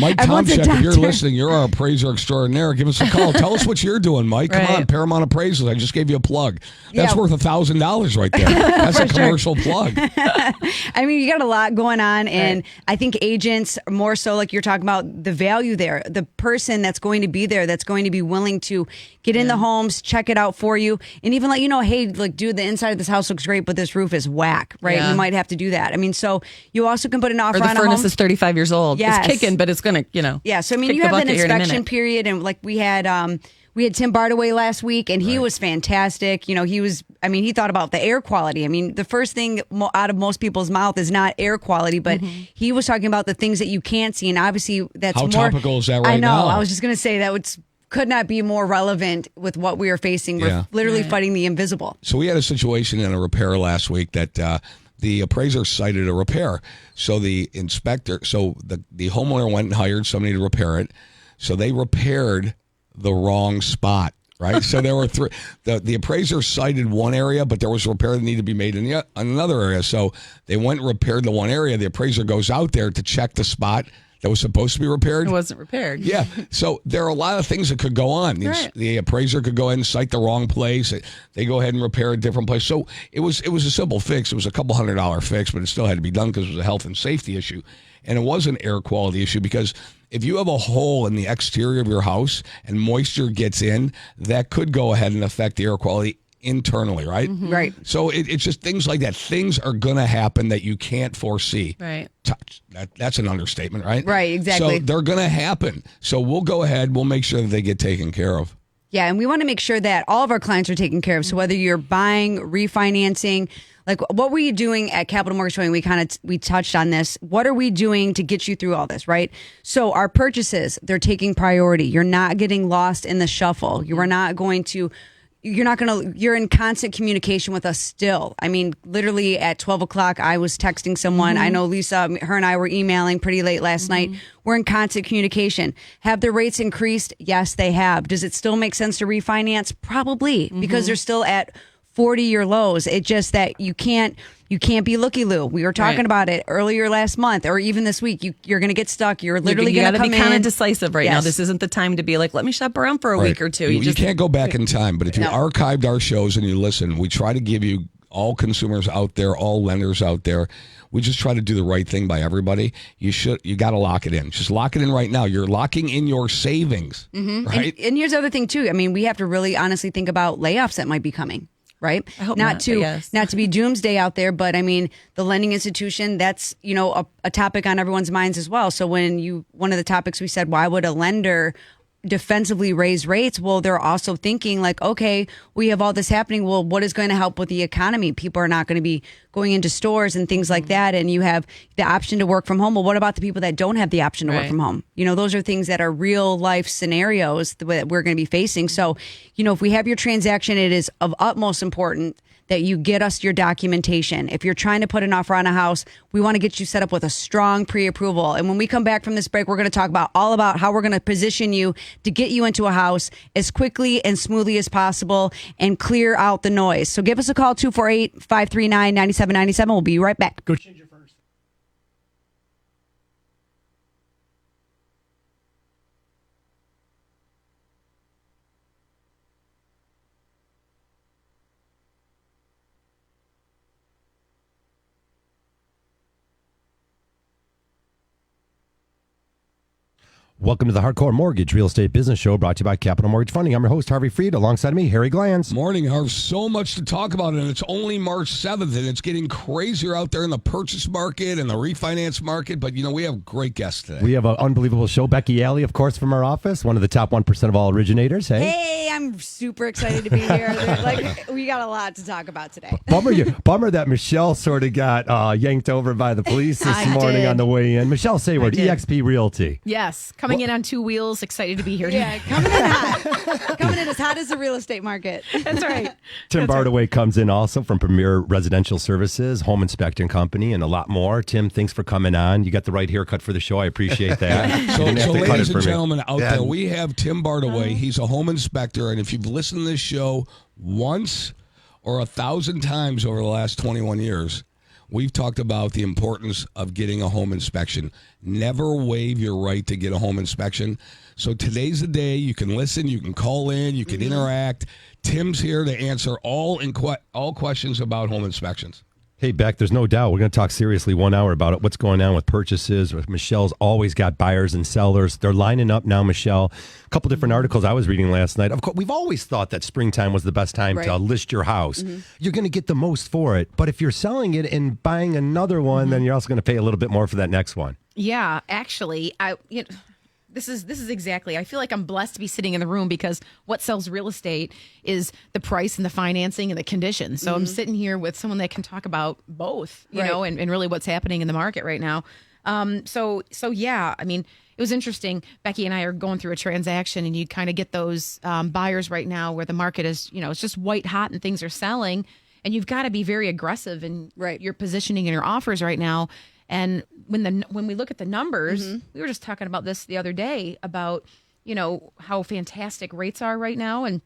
Mike Tomczyk, if you're listening, you're our appraiser extraordinaire. Give us a call. Tell us what you're doing, Mike. Come on, Paramount Appraisals. I just gave you a plug. That's worth $1,000 right there. That's a commercial plug. I mean, you got a lot going on, and I think agents, more so like you're talking about the value there, the person that's going to be there, that's going to be willing to get in the homes, check it out for you, and even let you know, hey, like, dude, the inside of this house looks great, but this roof is whack, right? You might have to do that. I mean, so you also can put an offer on a home. Or the furnace is 35 years old. It's kicking, but it's going to, Yeah, so I mean, you have an inspection period, and like we had Tim Bardaway last week, and he was fantastic. He thought about the air quality. I mean, the first thing out of most people's mouth is not air quality, but he was talking about the things that you can't see, and obviously that's how topical is that right now? I know. I was just going to say that could not be more relevant with what we are facing. We're literally fighting the invisible. So we had a situation in a repair last week that the appraiser cited a repair. So the inspector, the homeowner went and hired somebody to repair it. So they repaired the wrong spot, right? So there were three. The appraiser cited one area, but there was a repair that needed to be made in another area. So they went and repaired the one area. The appraiser goes out there to check the spot that was supposed to be repaired. It wasn't repaired. Yeah. So there are a lot of things that could go on. The appraiser could go ahead and cite the wrong place. They go ahead and repair a different place. So it was a simple fix. It was a couple $100 fix, but it still had to be done because it was a health and safety issue. And it was an air quality issue because if you have a hole in the exterior of your house and moisture gets in, that could go ahead and affect the air quality internally, right? Right. So it's just things like that. Things are going to happen that you can't foresee. Right. That's an understatement, right? Right, exactly. So they're going to happen. So we'll go ahead. We'll make sure that they get taken care of. Yeah, and we want to make sure that all of our clients are taken care of. So whether you're buying, refinancing, like what were you doing at Capital Mortgage Training? We touched on this. What are we doing to get you through all this, right? So our purchases, they're taking priority. You're not getting lost in the shuffle. You're in constant communication with us still. I mean, literally at 12 o'clock, I was texting someone. I know Lisa, her and I were emailing pretty late last night. We're in constant communication. Have the rates increased? Yes, they have. Does it still make sense to refinance? Probably, because they're still at 40-year lows. It's just that you can't be looky-loo. We were talking about it earlier last month, or even this week. You're going to get stuck. You're literally going to come in. You got to be kind of decisive right now. This isn't the time to be like, let me shop around for a week or two. You can't go back in time. But if you archived our shows and you listen, we try to give you, all consumers out there, all lenders out there, we just try to do the right thing by everybody. You got to lock it in. Just lock it in right now. You're locking in your savings, right? And here's the other thing too. I mean, we have to really honestly think about layoffs that might be coming. Right? I hope not to be doomsday out there, but I mean, the lending institution, that's, a topic on everyone's minds as well. So one of the topics we said, why would a lender defensively raise rates? Well, they're also thinking like, okay, we have all this happening. Well, what is going to help with the economy? People are not going to be going into stores and things like that. And you have the option to work from home. Well, what about the people that don't have the option to work from home? Those are things that are real life scenarios that we're going to be facing. So, if we have your transaction, it is of utmost importance that you get us your documentation. If you're trying to put an offer on a house, we want to get you set up with a strong pre-approval. And when we come back from this break, we're going to talk about all about how we're going to position you to get you into a house as quickly and smoothly as possible and clear out the noise. So give us a call, 248-539-9797. We'll be right back. Go change your first. Welcome to the Hardcore Mortgage Real Estate Business Show, brought to you by Capital Mortgage Funding. I'm your host, Harvey Freed. Alongside me, Harry Glanz. Morning, Harv. So much to talk about, and it's only March 7th, and it's getting crazier out there in the purchase market and the refinance market. But, we have great guests today. We have an unbelievable show. Becky Alley, of course, from our office, one of the top 1% of all originators. Hey, I'm super excited to be here. We got a lot to talk about today. Bummer that Michelle sort of got yanked over by the police this morning on the way in. Michelle Sayward, EXP Realty. Yes, coming in on two wheels. Excited to be here. Yeah, coming in hot. Coming in as hot as the real estate market. That's right. Tim Bardaway comes in also from Premier Residential Services, Home Inspecting Company, and a lot more. Tim, thanks for coming on. You got the right haircut for the show. I appreciate that. So ladies and gentlemen out there, we have Tim Bardaway. He's a home inspector, and if you've listened to this show once or 1,000 times over the last 21 years, we've talked about the importance of getting a home inspection. Never waive your right to get a home inspection. So today's the day. You can listen. You can call in. You can interact. Tim's here to answer all questions about home inspections. Hey, Beck, there's no doubt we're going to talk seriously 1 hour about it. What's going on with purchases? Michelle's always got buyers and sellers. They're lining up now, Michelle. A couple different articles I was reading last night. Of course, we've always thought that springtime was the best time to list your house. You're going to get the most for it. But if you're selling it and buying another one, then you're also going to pay a little bit more for that next one. Yeah, actually, This is exactly. I feel like I'm blessed to be sitting in the room because what sells real estate is the price and the financing and the conditions. So I'm sitting here with someone that can talk about both, you know, and really what's happening in the market right now. So yeah, I mean, it was interesting. Becky and I are going through a transaction, and you kind of get those buyers right now where the market is, it's just white hot and things are selling, and you've got to be very aggressive in your positioning and your offers right now. And when we look at the numbers, we were just talking about this the other day about, how fantastic rates are right now. And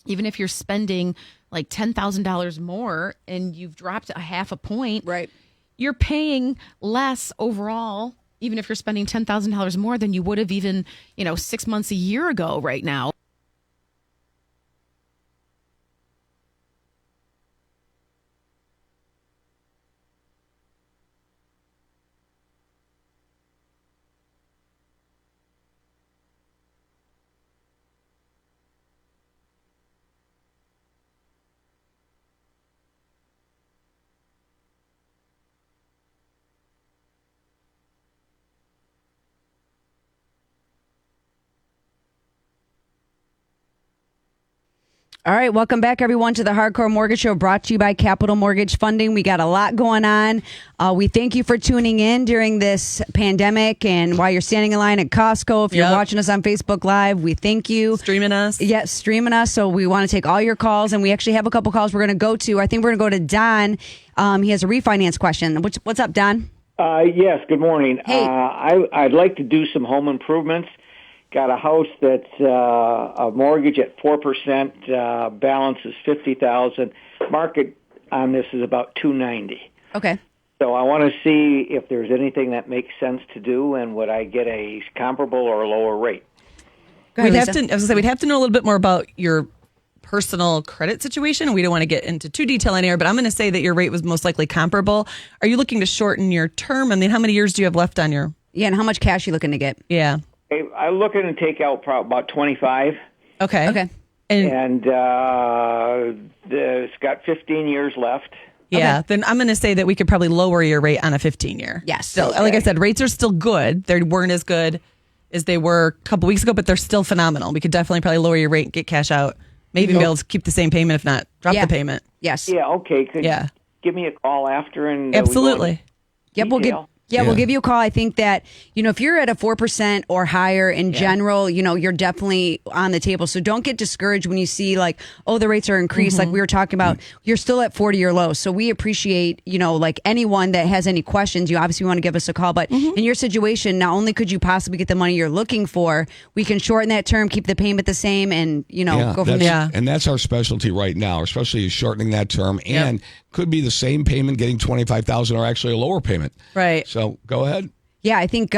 even if you're spending like $10,000 more and you've dropped a half a point, you're paying less overall, even if you're spending $10,000 more than you would have even, 6 months, a year ago right now. All right, welcome back, everyone, to the Hardcore Mortgage Show, brought to you by Capital Mortgage Funding. We got a lot going on. We thank you for tuning in during this pandemic and while you're standing in line at Costco. If you're watching us on Facebook Live, we thank you. Streaming us. Yes, streaming us. So we want to take all your calls, and we actually have a couple calls we're going to go to. I think we're going to go to Don. He has a refinance question. What's up, Don? Yes, good morning. Hey. I'd like to do some home improvements. Got a house that's a mortgage at 4%, balance is $50,000. Market on this is about $290,000. Okay. So I want to see if there's anything that makes sense to do, and would I get a comparable or a lower rate? We'd have to know a little bit more about your personal credit situation. We don't want to get into too detail in here, but I'm going to say that your rate was most likely comparable. Are you looking to shorten your term? I mean, how many years do you have left on your? Yeah, and how much cash are you looking to get? Yeah. I'm looking to take out about 25. Okay. And it's got 15 years left. Yeah, then I'm going to say that we could probably lower your rate on a 15-year. Yes. So, like I said, rates are still good. They weren't as good as they were a couple weeks ago, but they're still phenomenal. We could definitely probably lower your rate and get cash out. Maybe be able to keep the same payment, if not drop the payment. Yes. Yeah, okay. Could you give me a call after? And Absolutely. Yep, Yeah, we'll give you a call. I think that, if you're at a 4% or higher in general, you're definitely on the table. So don't get discouraged when you see like, oh, the rates are increased. Like we were talking about, you're still at 40-year lows. So we appreciate, like anyone that has any questions, you obviously want to give us a call. But in your situation, not only could you possibly get the money you're looking for, we can shorten that term, keep the payment the same, and, go from there. And that's our specialty right now, especially shortening that term. And could be the same payment, getting $25,000 or actually a lower payment. Right. So go ahead. Yeah, I think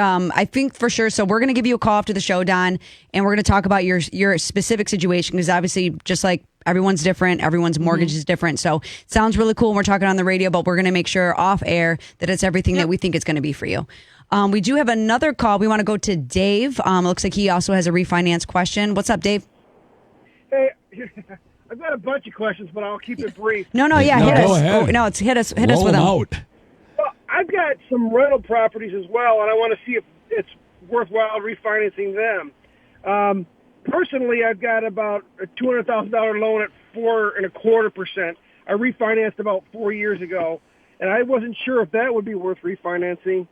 for sure. So we're going to give you a call after the show, Don, and we're going to talk about your specific situation because obviously, just like everyone's different, everyone's mortgage is different. So it sounds really cool. We're talking on the radio, but we're going to make sure off air that it's everything that we think it's going to be for you. We do have another call. We want to go to Dave. Looks like he also has a refinance question. What's up, Dave? Hey, I've got a bunch of questions, but I'll keep it brief. Hit us. Ahead. Hit us with Roll them. out. Well, I've got some rental properties as well, and I want to see if it's worthwhile refinancing them. Personally, I've got about a $200,000 loan at 4.25%. I refinanced about 4 years ago, and I wasn't sure if that would be worth refinancing.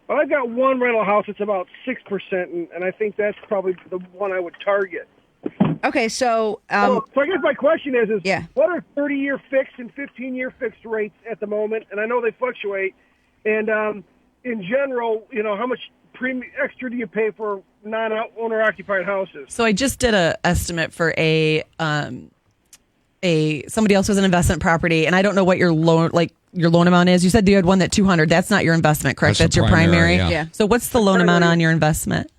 But I've got one rental house that's about 6%, and I think that's probably the one I would target. Okay, so so I guess my question is what are 30-year fixed and 15-year fixed rates at the moment? And I know they fluctuate. And in general, how much extra do you pay for non-owner occupied houses? So I just did a estimate for somebody else with an investment property, and I don't know what your loan amount is. You said you had one that 200. That's not your investment, correct? That's your primary. Yeah. So what's the loan amount on your investment?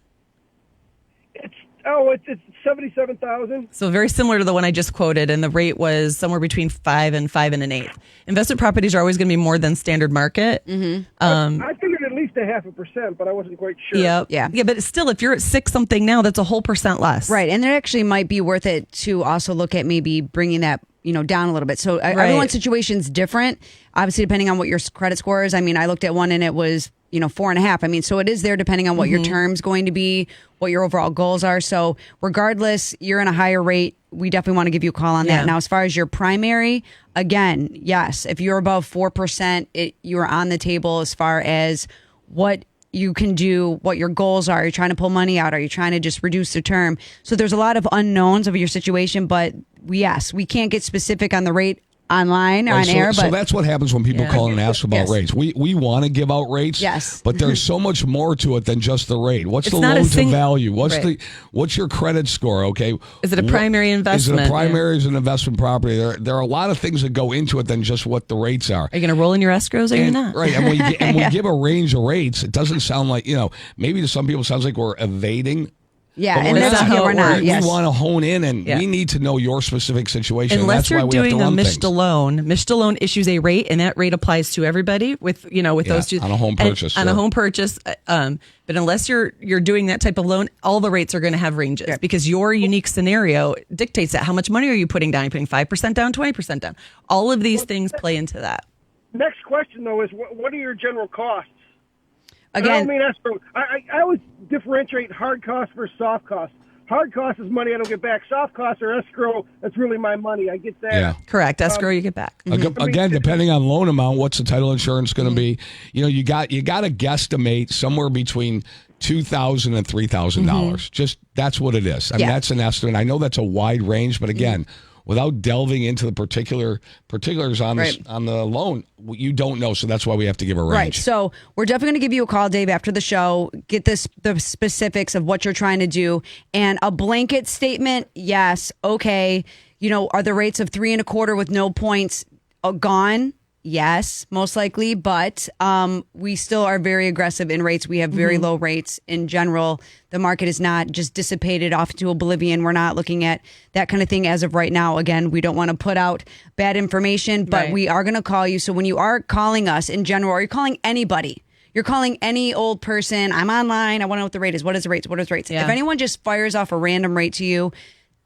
It's $77,000. So very similar to the one I just quoted, and the rate was somewhere between 5 and 5 1/8. Investment properties are always going to be more than standard market. I figured at least 0.5%, but I wasn't quite sure. Yeah. But still, if you're at 6 something now, that's a whole percent less. Right, and it actually might be worth it to also look at maybe bringing that down a little bit. So everyone's situation's different. Obviously, depending on what your credit score is. I mean, I looked at one and it was 4.5. I mean, so it is there depending on what your term's going to be, what your overall goals are. So regardless, you're in a higher rate. We definitely want to give you a call on that. Now, as far as your primary, again, yes, if you're above 4%, you're on the table as far as what you can do, what your goals are. Are you trying to pull money out? Are you trying to just reduce the term? So there's a lot of unknowns of your situation, but yes, we can't get specific on the rate online on air. So that's what happens when people call and ask about rates. We want to give out rates, but there's so much more to it than just the rate. What's the loan to value? What's your credit score? Okay, is it a primary investment? Is it a primary? Is it an investment property? There are a lot of things that go into it than just what the rates are. Are you going to roll in your escrows or you're not? Right, and we give a range of rates. It doesn't sound like maybe to some people it sounds like we're evading. Yeah, and we're not. We want to hone in, and we need to know your specific situation. Unless you're doing a MSHDA loan issues a rate, and that rate applies to everybody with those two on a home purchase. On a home purchase, but unless you're doing that type of loan, all the rates are going to have ranges because your unique scenario dictates that. How much money are you putting down? You're putting 5% down, 20% down. All of these things play into that. Next question though is what are your general costs? Again, I always differentiate hard costs versus soft costs. Hard costs is money I don't get back. Soft costs are escrow. That's really my money. I get that. Yeah. Correct. Escrow you get back. Again, depending on loan amount, what's the title insurance going to be? You got to guesstimate somewhere between $2,000 and $3,000. Just that's what it is. I mean, that's an estimate. I know that's a wide range, but again, without delving into the particulars on the loan, you don't know. So that's why we have to give a range. Right. So we're definitely going to give you a call, Dave, after the show. Get the specifics of what you're trying to do, and a blanket statement. Yes. Okay. Are the rates of 3.25 with no points gone? Yes, most likely, but we still are very aggressive in rates. We have very low rates in general. The market is not just dissipated off to oblivion. We're not looking at that kind of thing as of right now. Again, we don't want to put out bad information, but we are going to call you. So when you are calling us in general, or you're calling anybody, you're calling any old person, I'm online, I want to know what the rate is. What is the rates? What is the rates? Yeah. If anyone just fires off a random rate to you,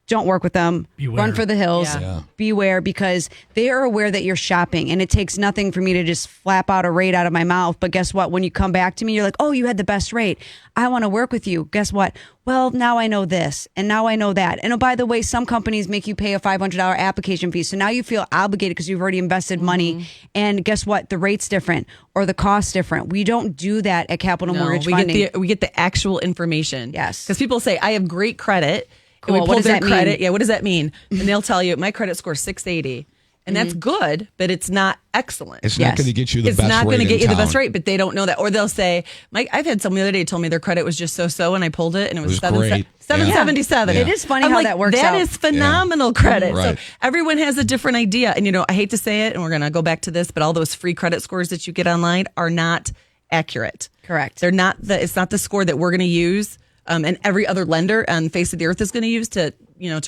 don't work with them. Beware. Run for the hills. Yeah. Beware, because they are aware that you're shopping, and it takes nothing for me to just flap out a rate out of my mouth. But guess what? When you come back to me, you're like, oh, you had the best rate. I want to work with you. Guess what? Well, now I know this, and now I know that. And oh, by the way, some companies make you pay a $500 application fee. So now you feel obligated because you've already invested money. And guess what? The rate's different or the cost's different. We don't do that at Capital Mortgage Funding. We get the actual information. Yes. Because people say, I have great credit. Cool. And we What pull does their that mean? credit. Yeah, what does that mean? And they'll tell you, my credit score is 680. And that's good, but it's not excellent. It's not going to get you the It's best not rate going to get in you the town. best rate, but they don't know that. Or they'll say, I've had someone the other day told me their credit was just so, and I pulled it, and it was, great. 777. Yeah. It is funny I'm how like, that works That out. is phenomenal credit. Right. So everyone has a different idea. And, I hate to say it, and we're going to go back to this, but all those free credit scores that you get online are not accurate. Correct. They're not it's not the score that we're going to use. And every other lender on the face of the earth is going to use to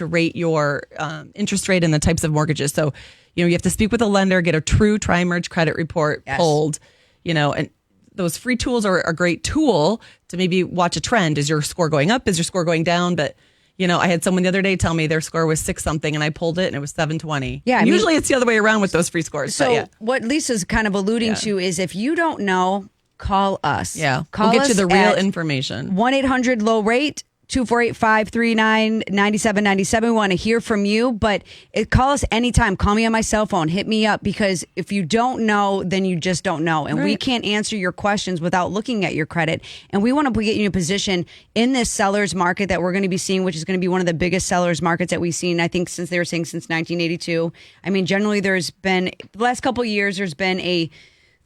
rate your interest rate and the types of mortgages. So, you have to speak with a lender, get a true tri-merge credit report pulled, and those free tools are a great tool to maybe watch a trend. Is your score going up? Is your score going down? But, I had someone the other day tell me their score was 6 something and I pulled it and it was 720. Yeah, And usually it's the other way around with those free scores. So but yeah. what Lisa's kind of alluding to is if you don't know, call us. Yeah. Call We'll get you us the real at information. 1-800-LOW-RATE, 248-539-9797. We want to hear from you, but call us anytime. Call me on my cell phone. Hit me up, because if you don't know, then you just don't know. And we can't answer your questions without looking at your credit. And we want to get you in a position in this seller's market that we're going to be seeing, which is going to be one of the biggest seller's markets that we've seen, I think, since 1982. I mean, generally there's been, the last couple of years, there's been a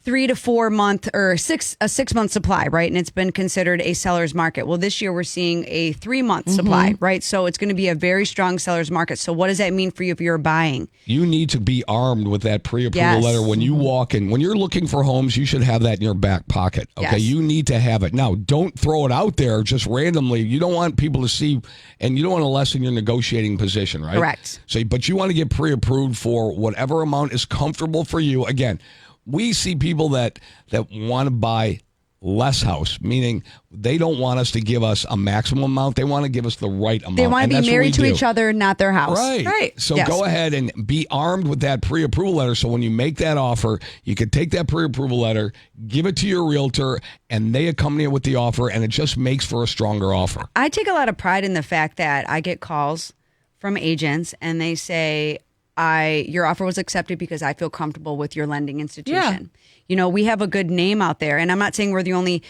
3 to 4 month or a 6 month supply, right? And it's been considered a seller's market. Well, this year we're seeing a 3 month supply, right? So it's going to be a very strong seller's market. So what does that mean for you if you're buying? You need to be armed with that pre-approval letter when you walk in. When you're looking for homes, you should have that in your back pocket. Okay, you need to have it. Now, don't throw it out there just randomly. You don't want people to see, and you don't want to lessen your negotiating position, right? Correct. So, but you want to get pre-approved for whatever amount is comfortable for you. Again, we see people that want to buy less house, meaning they don't want us to give us a maximum amount. They want to give us the right amount. They want to be married to each other, not their house. Right. So go ahead and be armed with that pre-approval letter. So when you make that offer, you can take that pre-approval letter, give it to your realtor, and they accompany it with the offer, and it just makes for a stronger offer. I take a lot of pride in the fact that I get calls from agents and they say, your offer was accepted because I feel comfortable with your lending institution. We have a good name out there, and I'm not saying we're the only,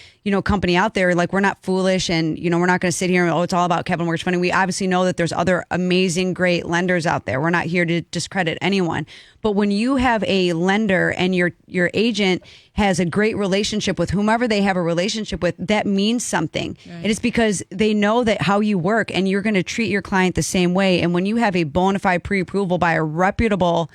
company out there. Like, we're not foolish, and, we're not going to sit here and, it's all about Capital Mortgage Funding. We obviously know that there's other amazing, great lenders out there. We're not here to discredit anyone. But when you have a lender and your agent has a great relationship with whomever they have a relationship with, that means something. Right. And it's because they know that how you work, and you're going to treat your client the same way. And when you have a bona fide pre-approval by a reputable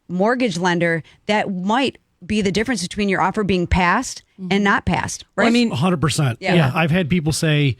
mortgage lender, that might be the difference between your offer being passed and not passed. Right? Well, I mean, 100%. Yeah. I've had people say,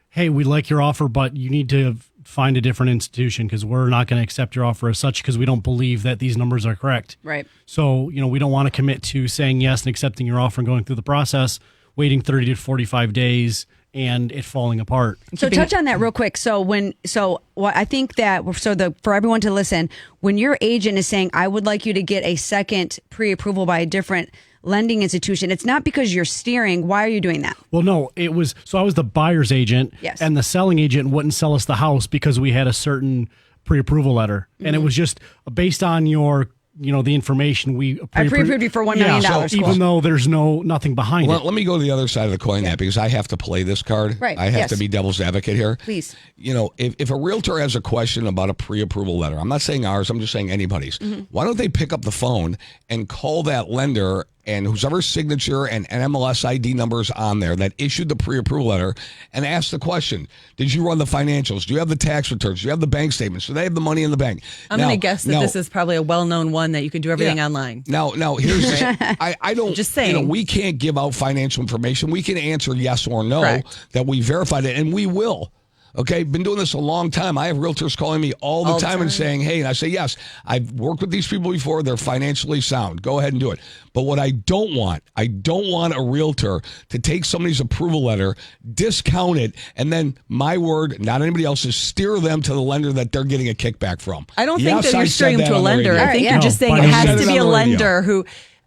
hey, we like your offer, but you need to find a different institution because we're not going to accept your offer as such because we don't believe that these numbers are correct. Right. So, we don't want to commit to saying yes and accepting your offer and going through the process, waiting 30 to 45 days and it falling apart. So touch on that real quick. I think that for everyone to listen, when your agent is saying, I would like you to get a second pre-approval by a different lending institution, it's not because you're steering. Why are you doing that? Well, no, I was the buyer's agent, and the selling agent wouldn't sell us the house because we had a certain pre-approval letter. Mm-hmm. And it was just based on your, the information I pre-approved you for $1 million. So even though there's nothing behind it. Let me go to the other side of the coin that because I have to play this card. Right. I have to be devil's advocate here. Please. If a realtor has a question about a pre-approval letter, I'm not saying ours, I'm just saying anybody's. Mm-hmm. Why don't they pick up the phone and call that lender and whoever's signature and MLS ID numbers on there that issued the pre-approval letter and ask the question, did you run the financials? Do you have the tax returns? Do you have the bank statements? Do they have the money in the bank? I'm going to guess that this is probably a well-known one that you can do everything online. Now here's I don't, just saying. We can't give out financial information. We can answer yes or no that we verified it, and we will. Okay, been doing this a long time. I have realtors calling me all the time and saying, hey, and I say, yes, I've worked with these people before. They're financially sound. Go ahead and do it. But what I don't want a realtor to take somebody's approval letter, discount it, and then my word, not anybody else's, steer them to the lender that they're getting a kickback from. I don't think that you're steering them to a lender. I think yeah. you're just saying I it has said to it be a on the radio. lender who.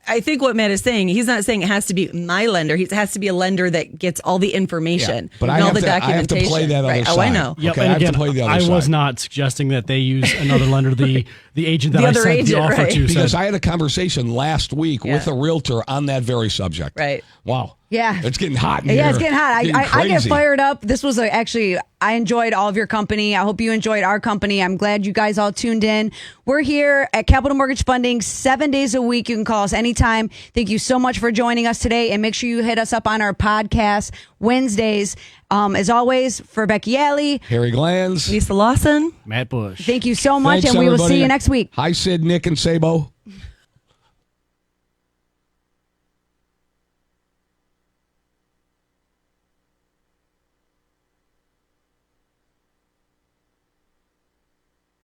I think what Matt is saying, he's not saying it has to be my lender. It has to be a lender that gets all the information But and I all have the to, I have documentation. to play that other right. side. Oh, I know. Yep, Okay, and I have again, to play the other I side. was not suggesting that they use another lender. The agent that The I other sent agent, the offer right. to Because said, I had a conversation last week with a realtor on that very subject. Right. Wow. Yeah. It's getting hot in here. Yeah, it's getting hot. I get crazy. fired up. This was actually, I enjoyed all of your company. I hope you enjoyed our company. I'm glad you guys all tuned in. We're here at Capital Mortgage Funding 7 days a week. You can call us anytime. Thank you so much for joining us today. And make sure you hit us up on our podcast Wednesdays. As always, for Becky Alley, Harry Glanz. Lisa Lawson. Matt Bush. thank you so much. Thanks, and we will everybody. see you next week. Hi, Sid, Nick, and Sabo.